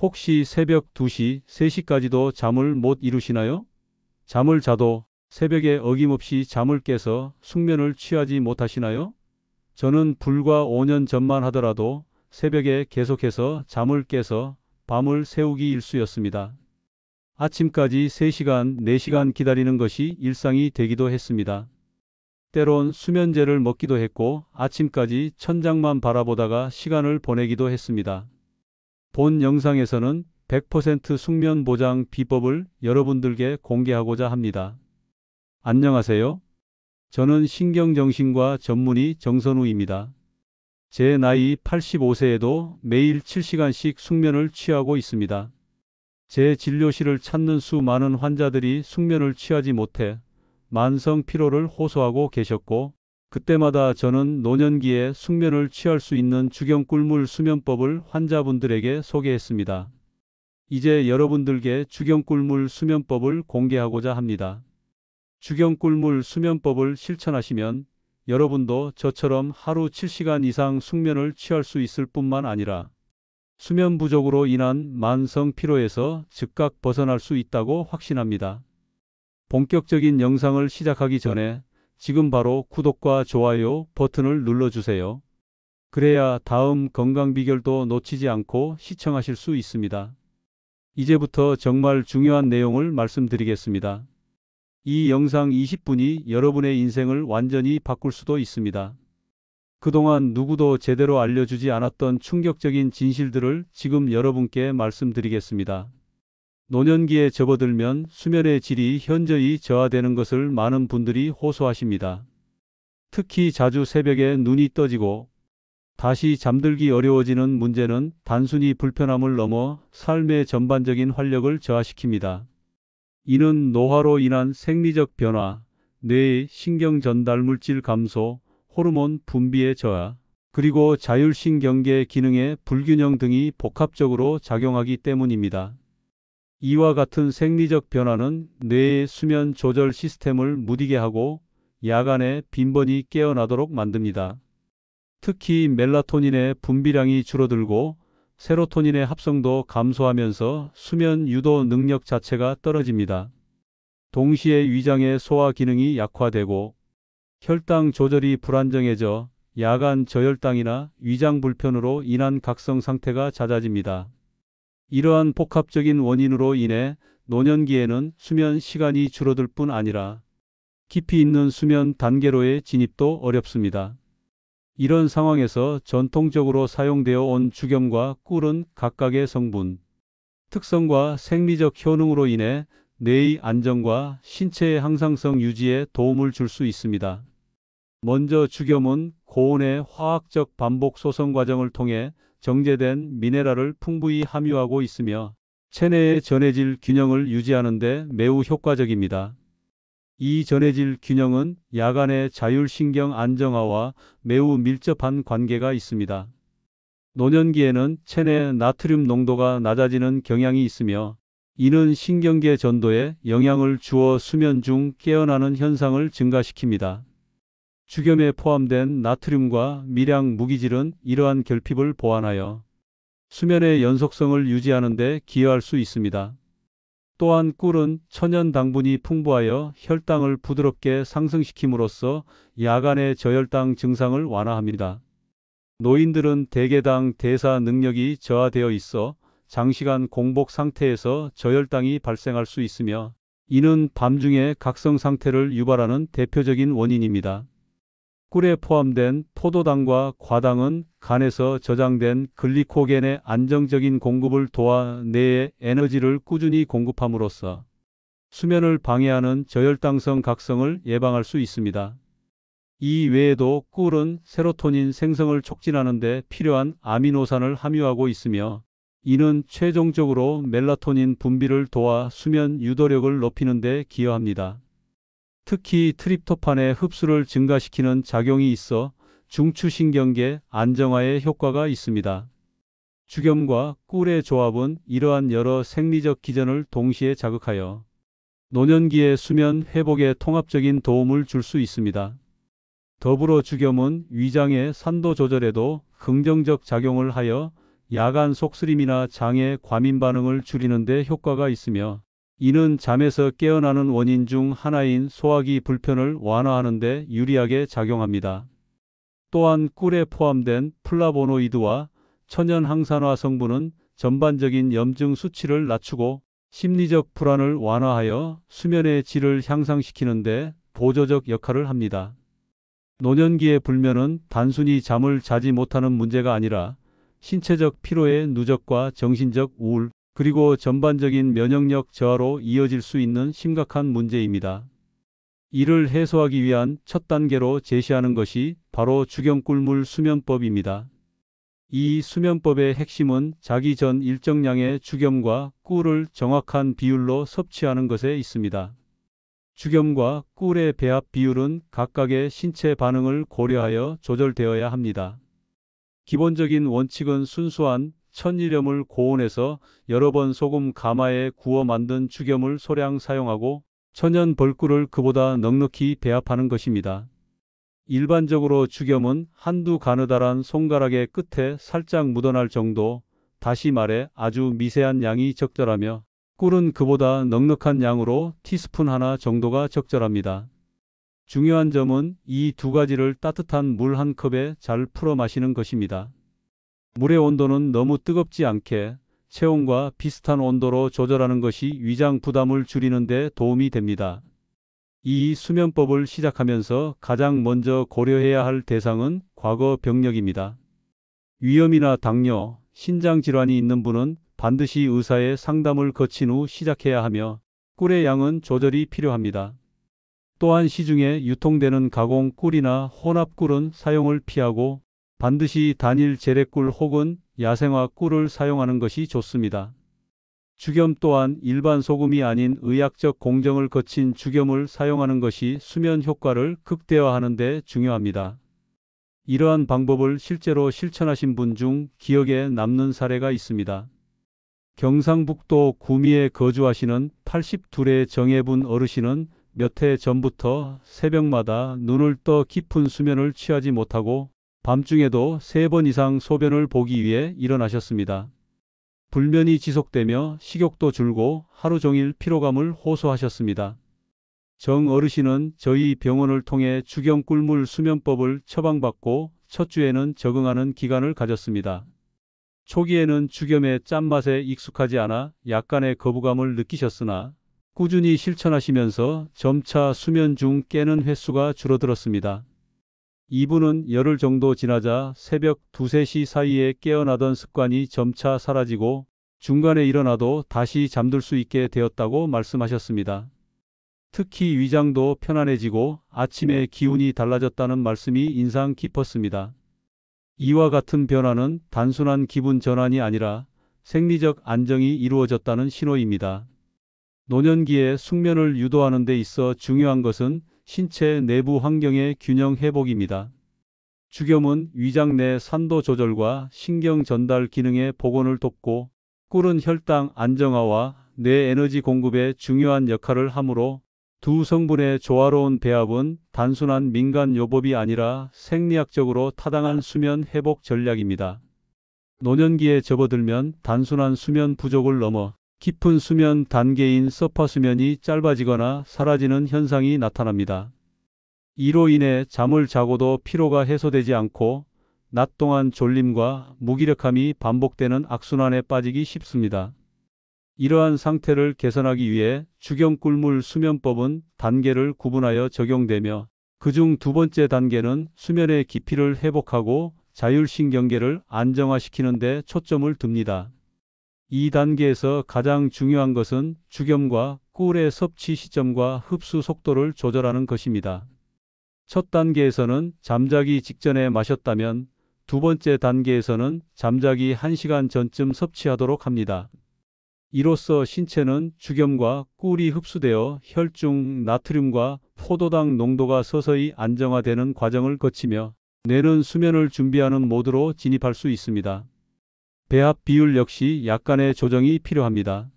혹시 새벽 2시, 3시까지도 잠을 못 이루시나요? 잠을 자도 새벽에 어김없이 잠을 깨서 숙면을 취하지 못하시나요? 저는 불과 5년 전만 하더라도 새벽에 계속해서 잠을 깨서 밤을 새우기 일쑤였습니다. 아침까지 3시간, 4시간 기다리는 것이 일상이 되기도 했습니다. 때론 수면제를 먹기도 했고 아침까지 천장만 바라보다가 시간을 보내기도 했습니다. 본 영상에서는 100% 숙면 보장 비법을 여러분들께 공개하고자 합니다. 안녕하세요. 저는 신경정신과 전문의 정선우입니다. 제 나이 85세에도 매일 7시간씩 숙면을 취하고 있습니다. 제 진료실을 찾는 수많은 환자들이 숙면을 취하지 못해 만성 피로를 호소하고 계셨고, 그때마다 저는 노년기에 숙면을 취할 수 있는 주경꿀물 수면법을 환자분들에게 소개했습니다. 이제 여러분들께 주경꿀물 수면법을 공개하고자 합니다. 주경꿀물 수면법을 실천하시면 여러분도 저처럼 하루 7시간 이상 숙면을 취할 수 있을 뿐만 아니라 수면 부족으로 인한 만성 피로에서 즉각 벗어날 수 있다고 확신합니다. 본격적인 영상을 시작하기 전에 지금 바로 구독과 좋아요 버튼을 눌러주세요. 그래야 다음 건강 비결도 놓치지 않고 시청하실 수 있습니다. 이제부터 정말 중요한 내용을 말씀드리겠습니다. 이 영상 20분이 여러분의 인생을 완전히 바꿀 수도 있습니다. 그동안 누구도 제대로 알려주지 않았던 충격적인 진실들을 지금 여러분께 말씀드리겠습니다. 노년기에 접어들면 수면의 질이 현저히 저하되는 것을 많은 분들이 호소하십니다. 특히 자주 새벽에 눈이 떠지고 다시 잠들기 어려워지는 문제는 단순히 불편함을 넘어 삶의 전반적인 활력을 저하시킵니다. 이는 노화로 인한 생리적 변화, 뇌의 신경 전달 물질 감소, 호르몬 분비의 저하, 그리고 자율신경계 기능의 불균형 등이 복합적으로 작용하기 때문입니다. 이와 같은 생리적 변화는 뇌의 수면 조절 시스템을 무디게 하고 야간에 빈번히 깨어나도록 만듭니다. 특히 멜라토닌의 분비량이 줄어들고 세로토닌의 합성도 감소하면서 수면 유도 능력 자체가 떨어집니다. 동시에 위장의 소화 기능이 약화되고 혈당 조절이 불안정해져 야간 저혈당이나 위장 불편으로 인한 각성 상태가 잦아집니다. 이러한 복합적인 원인으로 인해 노년기에는 수면 시간이 줄어들 뿐 아니라 깊이 있는 수면 단계로의 진입도 어렵습니다. 이런 상황에서 전통적으로 사용되어 온 주겸과 꿀은 각각의 성분, 특성과 생리적 효능으로 인해 뇌의 안정과 신체의 항상성 유지에 도움을 줄 수 있습니다. 먼저 주겸은 고온의 화학적 반복 소성 과정을 통해 정제된 미네랄을 풍부히 함유하고 있으며 체내의 전해질 균형을 유지하는 데 매우 효과적입니다. 이 전해질 균형은 야간의 자율신경 안정화와 매우 밀접한 관계가 있습니다. 노년기에는 체내 나트륨 농도가 낮아지는 경향이 있으며 이는 신경계 전도에 영향을 주어 수면 중 깨어나는 현상을 증가시킵니다. 주겸에 포함된 나트륨과 미량 무기질은 이러한 결핍을 보완하여 수면의 연속성을 유지하는 데 기여할 수 있습니다. 또한 꿀은 천연 당분이 풍부하여 혈당을 부드럽게 상승시킴으로써 야간의 저혈당 증상을 완화합니다. 노인들은 대개당 대사 능력이 저하되어 있어 장시간 공복 상태에서 저혈당이 발생할 수 있으며 이는 밤중에 각성 상태를 유발하는 대표적인 원인입니다. 꿀에 포함된 포도당과 과당은 간에서 저장된 글리코겐의 안정적인 공급을 도와 뇌에 에너지를 꾸준히 공급함으로써 수면을 방해하는 저혈당성 각성을 예방할 수 있습니다. 이 외에도 꿀은 세로토닌 생성을 촉진하는 데 필요한 아미노산을 함유하고 있으며 이는 최종적으로 멜라토닌 분비를 도와 수면 유도력을 높이는 데 기여합니다. 특히 트립토판의 흡수를 증가시키는 작용이 있어 중추신경계 안정화에 효과가 있습니다. 주겸과 꿀의 조합은 이러한 여러 생리적 기전을 동시에 자극하여 노년기의 수면 회복에 통합적인 도움을 줄 수 있습니다. 더불어 주겸은 위장의 산도 조절에도 긍정적 작용을 하여 야간 속쓰림이나 장애, 과민 반응을 줄이는 데 효과가 있으며 이는 잠에서 깨어나는 원인 중 하나인 소화기 불편을 완화하는 데 유리하게 작용합니다. 또한 꿀에 포함된 플라보노이드와 천연 항산화 성분은 전반적인 염증 수치를 낮추고 심리적 불안을 완화하여 수면의 질을 향상시키는 데 보조적 역할을 합니다. 노년기의 불면은 단순히 잠을 자지 못하는 문제가 아니라 신체적 피로의 누적과 정신적 우울, 그리고 전반적인 면역력 저하로 이어질 수 있는 심각한 문제입니다. 이를 해소하기 위한 첫 단계로 제시하는 것이 바로 주겸꿀물 수면법입니다. 이 수면법의 핵심은 자기 전 일정량의 주겸과 꿀을 정확한 비율로 섭취하는 것에 있습니다. 주겸과 꿀의 배합 비율은 각각의 신체 반응을 고려하여 조절되어야 합니다. 기본적인 원칙은 순수한 천일염을 고온에서 여러 번 소금 가마에 구워 만든 주겸을 소량 사용하고 천연 벌꿀을 그보다 넉넉히 배합하는 것입니다. 일반적으로 주겸은 한두 가느다란 손가락의 끝에 살짝 묻어날 정도, 다시 말해 아주 미세한 양이 적절하며 꿀은 그보다 넉넉한 양으로 티스푼 하나 정도가 적절합니다. 중요한 점은 이 두 가지를 따뜻한 물 한 컵에 잘 풀어 마시는 것입니다. 물의 온도는 너무 뜨겁지 않게 체온과 비슷한 온도로 조절하는 것이 위장 부담을 줄이는 데 도움이 됩니다. 이 수면법을 시작하면서 가장 먼저 고려해야 할 대상은 과거 병력입니다. 위염이나 당뇨, 신장 질환이 있는 분은 반드시 의사의 상담을 거친 후 시작해야 하며 꿀의 양은 조절이 필요합니다. 또한 시중에 유통되는 가공 꿀이나 혼합 꿀은 사용을 피하고 반드시 단일 재래꿀 혹은 야생화 꿀을 사용하는 것이 좋습니다. 주겸 또한 일반 소금이 아닌 의학적 공정을 거친 주겸을 사용하는 것이 수면 효과를 극대화하는 데 중요합니다. 이러한 방법을 실제로 실천하신 분 중 기억에 남는 사례가 있습니다. 경상북도 구미에 거주하시는 82의 정예분 어르신은 몇 해 전부터 새벽마다 눈을 떠 깊은 수면을 취하지 못하고 밤중에도 3번 이상 소변을 보기 위해 일어나셨습니다. 불면이 지속되며 식욕도 줄고 하루 종일 피로감을 호소하셨습니다. 정 어르신은 저희 병원을 통해 주겸꿀물 수면법을 처방받고 첫 주에는 적응하는 기간을 가졌습니다. 초기에는 주겸의 짠맛에 익숙하지 않아 약간의 거부감을 느끼셨으나 꾸준히 실천하시면서 점차 수면 중 깨는 횟수가 줄어들었습니다. 이분은 열흘 정도 지나자 새벽 2, 3시 사이에 깨어나던 습관이 점차 사라지고 중간에 일어나도 다시 잠들 수 있게 되었다고 말씀하셨습니다. 특히 위장도 편안해지고 아침에 기운이 달라졌다는 말씀이 인상 깊었습니다. 이와 같은 변화는 단순한 기분 전환이 아니라 생리적 안정이 이루어졌다는 신호입니다. 노년기에 숙면을 유도하는 데 있어 중요한 것은 신체 내부 환경의 균형 회복입니다. 주겸은 위장 내 산도 조절과 신경 전달 기능의 복원을 돕고 꿀은 혈당 안정화와 뇌 에너지 공급에 중요한 역할을 하므로 두 성분의 조화로운 배합은 단순한 민간 요법이 아니라 생리학적으로 타당한 수면 회복 전략입니다. 노년기에 접어들면 단순한 수면 부족을 넘어 깊은 수면 단계인 서파 수면이 짧아지거나 사라지는 현상이 나타납니다. 이로 인해 잠을 자고도 피로가 해소되지 않고 낮 동안 졸림과 무기력함이 반복되는 악순환에 빠지기 쉽습니다. 이러한 상태를 개선하기 위해 주겸꿀물 수면법은 단계를 구분하여 적용되며 그중 두 번째 단계는 수면의 깊이를 회복하고 자율신경계를 안정화시키는 데 초점을 둡니다. 이 단계에서 가장 중요한 것은 주겸과 꿀의 섭취 시점과 흡수 속도를 조절하는 것입니다. 첫 단계에서는 잠자기 직전에 마셨다면 두 번째 단계에서는 잠자기 1시간 전쯤 섭취하도록 합니다. 이로써 신체는 주겸과 꿀이 흡수되어 혈중 나트륨과 포도당 농도가 서서히 안정화되는 과정을 거치며 뇌는 수면을 준비하는 모드로 진입할 수 있습니다. 배합 비율 역시 약간의 조정이 필요합니다.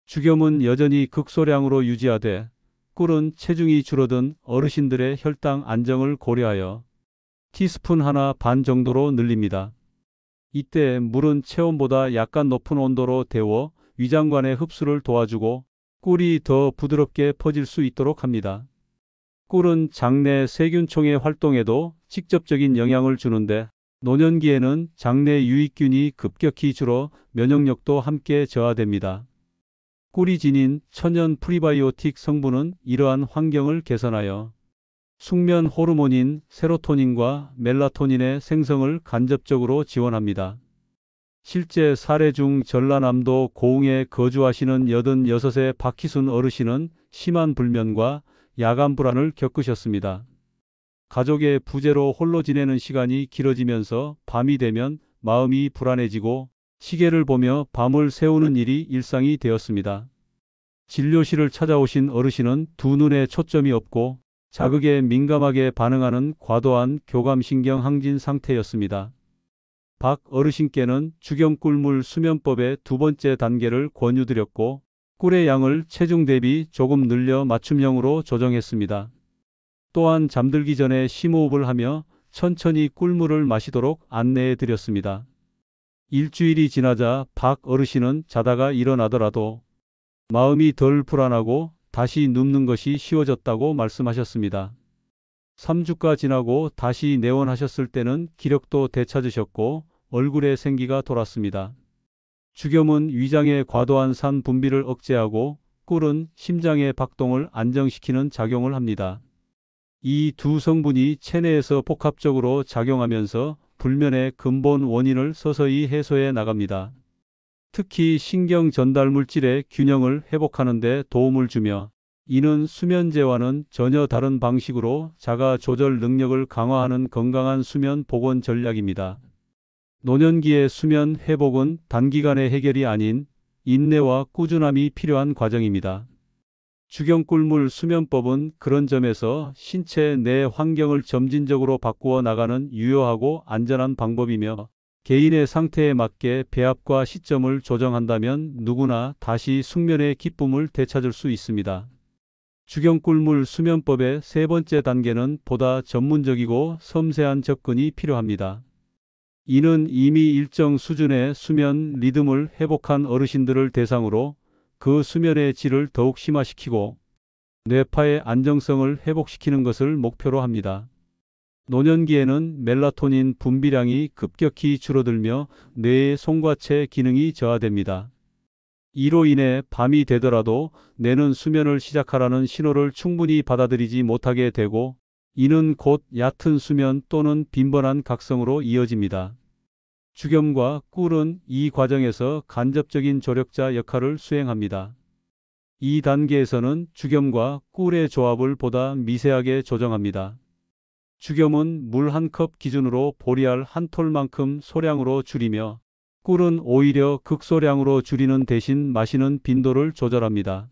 주겸은 여전히 극소량으로 유지하되 꿀은 체중이 줄어든 어르신들의 혈당 안정을 고려하여 티스푼 하나 반 정도로 늘립니다. 이때 물은 체온보다 약간 높은 온도로 데워 위장관의 흡수를 도와주고 꿀이 더 부드럽게 퍼질 수 있도록 합니다. 꿀은 장내 세균총의 활동에도 직접적인 영향을 주는데 노년기에는 장내 유익균이 급격히 줄어 면역력도 함께 저하됩니다. 꿀이 지닌 천연 프리바이오틱 성분은 이러한 환경을 개선하여 숙면 호르몬인 세로토닌과 멜라토닌의 생성을 간접적으로 지원합니다. 실제 사례 중 전라남도 고흥에 거주하시는 86세 박희순 어르신은 심한 불면과 야간 불안을 겪으셨습니다. 가족의 부재로 홀로 지내는 시간이 길어지면서 밤이 되면 마음이 불안해지고 시계를 보며 밤을 새우는 일이 일상이 되었습니다. 진료실을 찾아오신 어르신은 두 눈에 초점이 없고 자극에 민감하게 반응하는 과도한 교감신경 항진 상태였습니다. 박 어르신께는 죽염꿀물 수면법의 두 번째 단계를 권유드렸고 꿀의 양을 체중 대비 조금 늘려 맞춤형으로 조정했습니다. 또한 잠들기 전에 심호흡을 하며 천천히 꿀물을 마시도록 안내해드렸습니다. 일주일이 지나자 박 어르신은 자다가 일어나더라도 마음이 덜 불안하고 다시 눕는 것이 쉬워졌다고 말씀하셨습니다. 3주가 지나고 다시 내원하셨을 때는 기력도 되찾으셨고 얼굴에 생기가 돌았습니다. 죽염은 위장의 과도한 산 분비를 억제하고 꿀은 심장의 박동을 안정시키는 작용을 합니다. 이 두 성분이 체내에서 복합적으로 작용하면서 불면의 근본 원인을 서서히 해소해 나갑니다. 특히 신경 전달 물질의 균형을 회복하는 데 도움을 주며 이는 수면제와는 전혀 다른 방식으로 자가 조절 능력을 강화하는 건강한 수면 복원 전략입니다. 노년기의 수면 회복은 단기간의 해결이 아닌 인내와 꾸준함이 필요한 과정입니다. 죽염꿀물 수면법은 그런 점에서 신체 내 환경을 점진적으로 바꾸어 나가는 유효하고 안전한 방법이며 개인의 상태에 맞게 배합과 시점을 조정한다면 누구나 다시 숙면의 기쁨을 되찾을 수 있습니다. 죽염꿀물 수면법의 세 번째 단계는 보다 전문적이고 섬세한 접근이 필요합니다. 이는 이미 일정 수준의 수면 리듬을 회복한 어르신들을 대상으로 그 수면의 질을 더욱 심화시키고 뇌파의 안정성을 회복시키는 것을 목표로 합니다. 노년기에는 멜라토닌 분비량이 급격히 줄어들며 뇌의 송과체 기능이 저하됩니다. 이로 인해 밤이 되더라도 뇌는 수면을 시작하라는 신호를 충분히 받아들이지 못하게 되고 이는 곧 얕은 수면 또는 빈번한 각성으로 이어집니다. 죽염과 꿀은 이 과정에서 간접적인 조력자 역할을 수행합니다. 이 단계에서는 죽염과 꿀의 조합을 보다 미세하게 조정합니다. 죽염은 물 한 컵 기준으로 보리알 한 톨만큼 소량으로 줄이며 꿀은 오히려 극소량으로 줄이는 대신 마시는 빈도를 조절합니다.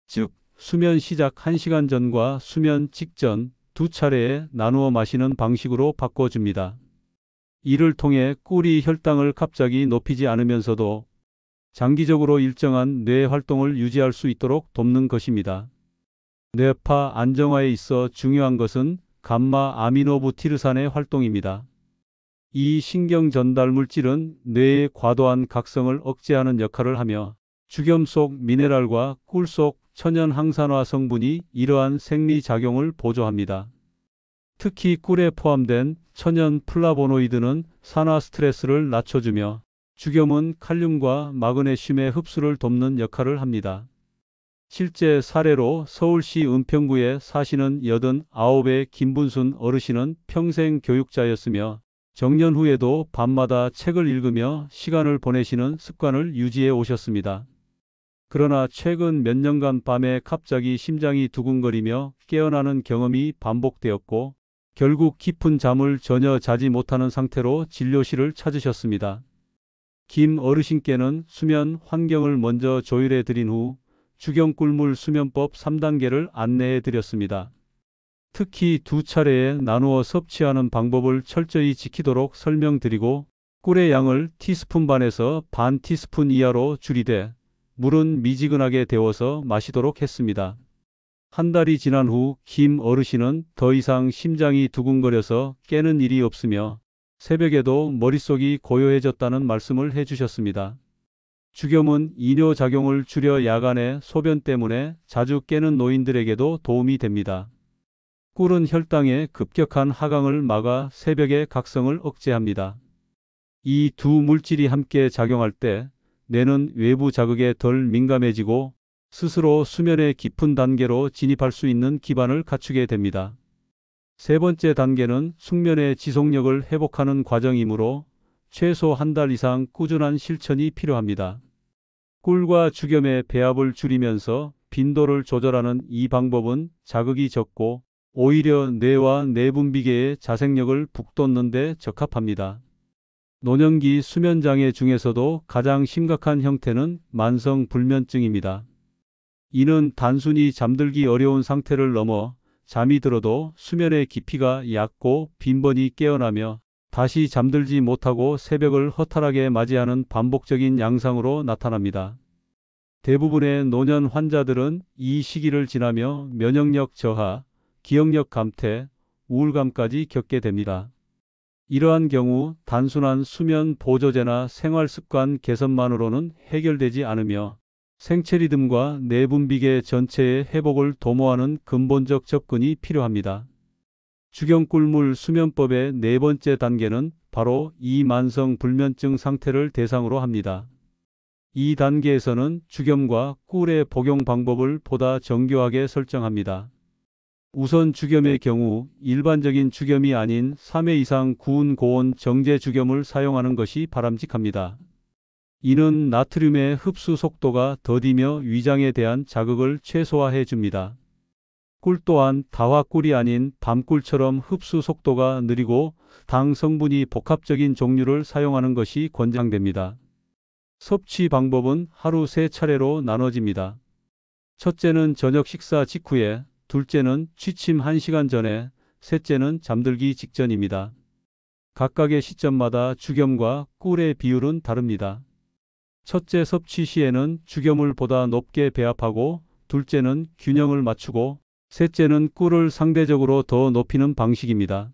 즉, 수면 시작 1시간 전과 수면 직전 두 차례에 나누어 마시는 방식으로 바꿔줍니다. 이를 통해 꿀이 혈당을 갑자기 높이지 않으면서도 장기적으로 일정한 뇌 활동을 유지할 수 있도록 돕는 것입니다. 뇌파 안정화에 있어 중요한 것은 감마 아미노부티르산의 활동입니다. 이 신경 전달 물질은 뇌의 과도한 각성을 억제하는 역할을 하며 죽염 속 미네랄과 꿀 속 천연 항산화 성분이 이러한 생리작용을 보조합니다. 특히 꿀에 포함된 천연 플라보노이드는 산화 스트레스를 낮춰주며 죽염은 칼륨과 마그네슘의 흡수를 돕는 역할을 합니다. 실제 사례로 서울시 은평구에 사시는 89의 김분순 어르신은 평생 교육자였으며 정년 후에도 밤마다 책을 읽으며 시간을 보내시는 습관을 유지해 오셨습니다. 그러나 최근 몇 년간 밤에 갑자기 심장이 두근거리며 깨어나는 경험이 반복되었고 결국 깊은 잠을 전혀 자지 못하는 상태로 진료실을 찾으셨습니다. 김 어르신께는 수면 환경을 먼저 조율해 드린 후 죽염꿀물 수면법 3단계를 안내해 드렸습니다. 특히 두 차례에 나누어 섭취하는 방법을 철저히 지키도록 설명드리고 꿀의 양을 티스푼 반에서 반 티스푼 이하로 줄이되 물은 미지근하게 데워서 마시도록 했습니다. 한 달이 지난 후 김 어르신은 더 이상 심장이 두근거려서 깨는 일이 없으며 새벽에도 머릿속이 고요해졌다는 말씀을 해주셨습니다. 죽염은 이뇨작용을 줄여 야간에 소변 때문에 자주 깨는 노인들에게도 도움이 됩니다. 꿀은 혈당의 급격한 하강을 막아 새벽의 각성을 억제합니다. 이 두 물질이 함께 작용할 때 뇌는 외부 자극에 덜 민감해지고 스스로 수면의 깊은 단계로 진입할 수 있는 기반을 갖추게 됩니다. 세 번째 단계는 숙면의 지속력을 회복하는 과정이므로 최소 한 달 이상 꾸준한 실천이 필요합니다. 꿀과 죽염의 배합을 줄이면서 빈도를 조절하는 이 방법은 자극이 적고 오히려 뇌와 내분비계의 자생력을 북돋는 데 적합합니다. 노년기 수면장애 중에서도 가장 심각한 형태는 만성 불면증입니다. 이는 단순히 잠들기 어려운 상태를 넘어 잠이 들어도 수면의 깊이가 얕고 빈번히 깨어나며 다시 잠들지 못하고 새벽을 허탈하게 맞이하는 반복적인 양상으로 나타납니다. 대부분의 노년 환자들은 이 시기를 지나며 면역력 저하, 기억력 감퇴, 우울감까지 겪게 됩니다. 이러한 경우 단순한 수면 보조제나 생활 습관 개선만으로는 해결되지 않으며 생체 리듬과 내분비계 전체의 회복을 도모하는 근본적 접근이 필요합니다. 죽염꿀물 수면법의 네 번째 단계는 바로 이 만성 불면증 상태를 대상으로 합니다. 이 단계에서는 죽염과 꿀의 복용 방법을 보다 정교하게 설정합니다. 우선 죽염의 경우 일반적인 죽염이 아닌 3회 이상 구운 고온 정제 죽염을 사용하는 것이 바람직합니다. 이는 나트륨의 흡수 속도가 더디며 위장에 대한 자극을 최소화해 줍니다. 꿀 또한 다화꿀이 아닌 밤꿀처럼 흡수 속도가 느리고 당 성분이 복합적인 종류를 사용하는 것이 권장됩니다. 섭취 방법은 하루 3차례로 나눠집니다. 첫째는 저녁 식사 직후에, 둘째는 취침 1시간 전에, 셋째는 잠들기 직전입니다. 각각의 시점마다 죽염과 꿀의 비율은 다릅니다. 첫째 섭취 시에는 죽염을 보다 높게 배합하고, 둘째는 균형을 맞추고, 셋째는 꿀을 상대적으로 더 높이는 방식입니다.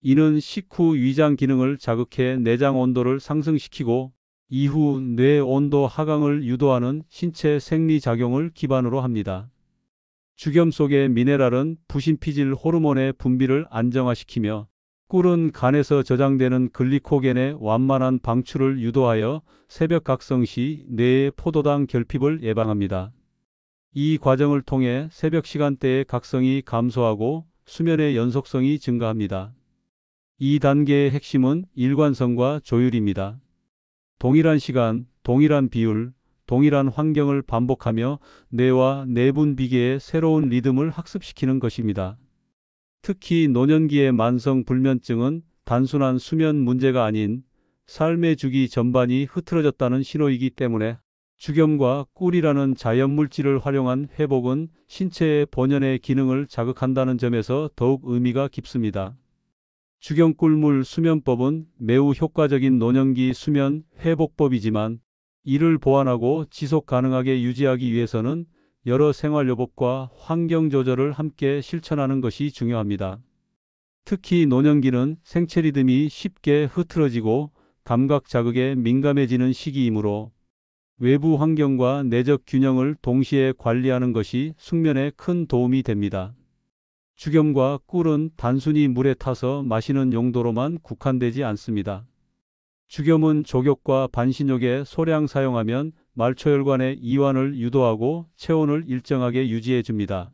이는 식후 위장 기능을 자극해 내장 온도를 상승시키고 이후 뇌 온도 하강을 유도하는 신체 생리작용을 기반으로 합니다. 죽염 속의 미네랄은 부신피질 호르몬의 분비를 안정화시키며 꿀은 간에서 저장되는 글리코겐의 완만한 방출을 유도하여 새벽 각성 시 뇌의 포도당 결핍을 예방합니다. 이 과정을 통해 새벽 시간대의 각성이 감소하고 수면의 연속성이 증가합니다. 이 단계의 핵심은 일관성과 조율입니다. 동일한 시간, 동일한 비율, 동일한 환경을 반복하며 뇌와 내분비계의 새로운 리듬을 학습시키는 것입니다. 특히 노년기의 만성 불면증은 단순한 수면 문제가 아닌 삶의 주기 전반이 흐트러졌다는 신호이기 때문에 죽염과 꿀이라는 자연물질을 활용한 회복은 신체의 본연의 기능을 자극한다는 점에서 더욱 의미가 깊습니다. 죽염꿀물 수면법은 매우 효과적인 노년기 수면 회복법이지만 이를 보완하고 지속 가능하게 유지하기 위해서는 여러 생활요법과 환경 조절을 함께 실천하는 것이 중요합니다. 특히 노년기는 생체 리듬이 쉽게 흐트러지고 감각 자극에 민감해지는 시기이므로 외부 환경과 내적 균형을 동시에 관리하는 것이 숙면에 큰 도움이 됩니다. 죽염과 꿀은 단순히 물에 타서 마시는 용도로만 국한되지 않습니다. 죽염은 족욕과 반신욕에 소량 사용하면 말초혈관의 이완을 유도하고 체온을 일정하게 유지해 줍니다.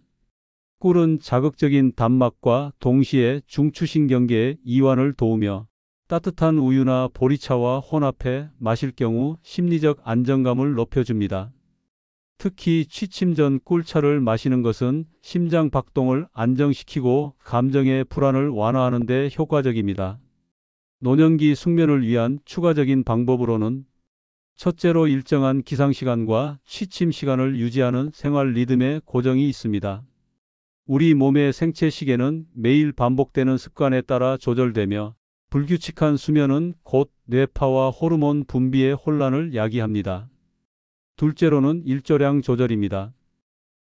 꿀은 자극적인 단맛과 동시에 중추신경계의 이완을 도우며 따뜻한 우유나 보리차와 혼합해 마실 경우 심리적 안정감을 높여줍니다. 특히 취침 전 꿀차를 마시는 것은 심장 박동을 안정시키고 감정의 불안을 완화하는 데 효과적입니다. 노년기 숙면을 위한 추가적인 방법으로는 첫째로 일정한 기상시간과 취침 시간을 유지하는 생활 리듬의 고정이 있습니다. 우리 몸의 생체 시계는 매일 반복되는 습관에 따라 조절되며 불규칙한 수면은 곧 뇌파와 호르몬 분비의 혼란을 야기합니다. 둘째로는 일조량 조절입니다.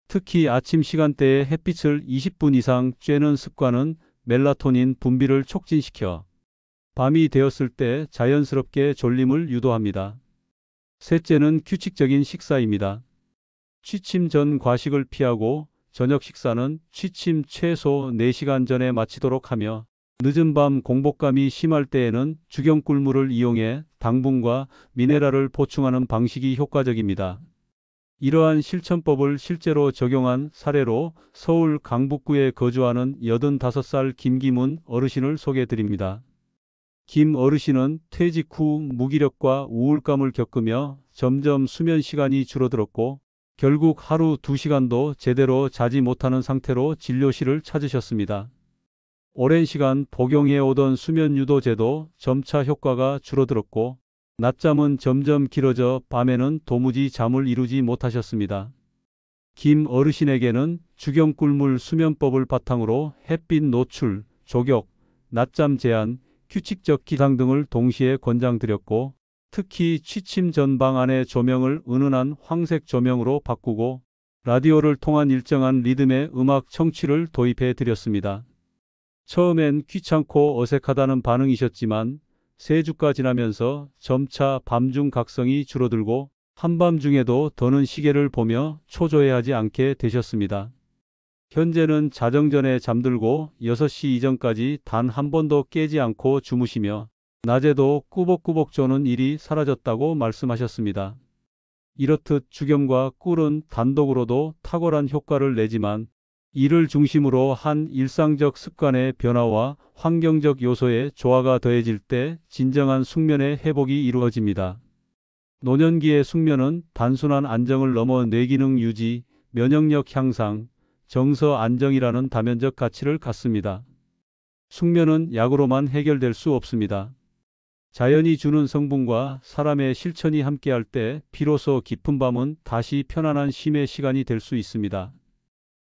특히 아침 시간대에 햇빛을 20분 이상 쬐는 습관은 멜라토닌 분비를 촉진시켜 밤이 되었을 때 자연스럽게 졸림을 유도합니다. 셋째는 규칙적인 식사입니다. 취침 전 과식을 피하고 저녁 식사는 취침 최소 4시간 전에 마치도록 하며 늦은 밤 공복감이 심할 때에는 죽연꿀물을 이용해 당분과 미네랄을 보충하는 방식이 효과적입니다. 이러한 실천법을 실제로 적용한 사례로 서울 강북구에 거주하는 85살 김기문 어르신을 소개드립니다. 김 어르신은 퇴직 후 무기력과 우울감을 겪으며 점점 수면 시간이 줄어들었고 결국 하루 2시간도 제대로 자지 못하는 상태로 진료실을 찾으셨습니다. 오랜 시간 복용해 오던 수면 유도제도 점차 효과가 줄어들었고 낮잠은 점점 길어져 밤에는 도무지 잠을 이루지 못하셨습니다. 김 어르신에게는 죽연꿀물 수면법을 바탕으로 햇빛 노출, 족욕, 낮잠 제한, 규칙적 기상 등을 동시에 권장드렸고 특히 취침 전 방 안의 조명을 은은한 황색 조명으로 바꾸고 라디오를 통한 일정한 리듬의 음악 청취를 도입해 드렸습니다. 처음엔 귀찮고 어색하다는 반응이셨지만 3주가 지나면서 점차 밤중 각성이 줄어들고 한밤중에도 더는 시계를 보며 초조해하지 않게 되셨습니다. 현재는 자정 전에 잠들고 6시 이전까지 단 한 번도 깨지 않고 주무시며 낮에도 꾸벅꾸벅 조는 일이 사라졌다고 말씀하셨습니다. 이렇듯 죽염과 꿀은 단독으로도 탁월한 효과를 내지만 이를 중심으로 한 일상적 습관의 변화와 환경적 요소의 조화가 더해질 때 진정한 숙면의 회복이 이루어집니다. 노년기의 숙면은 단순한 안정을 넘어 뇌기능 유지, 면역력 향상, 정서 안정이라는 다면적 가치를 갖습니다. 숙면은 약으로만 해결될 수 없습니다. 자연이 주는 성분과 사람의 실천이 함께할 때 비로소 깊은 밤은 다시 편안한 쉼의 시간이 될 수 있습니다.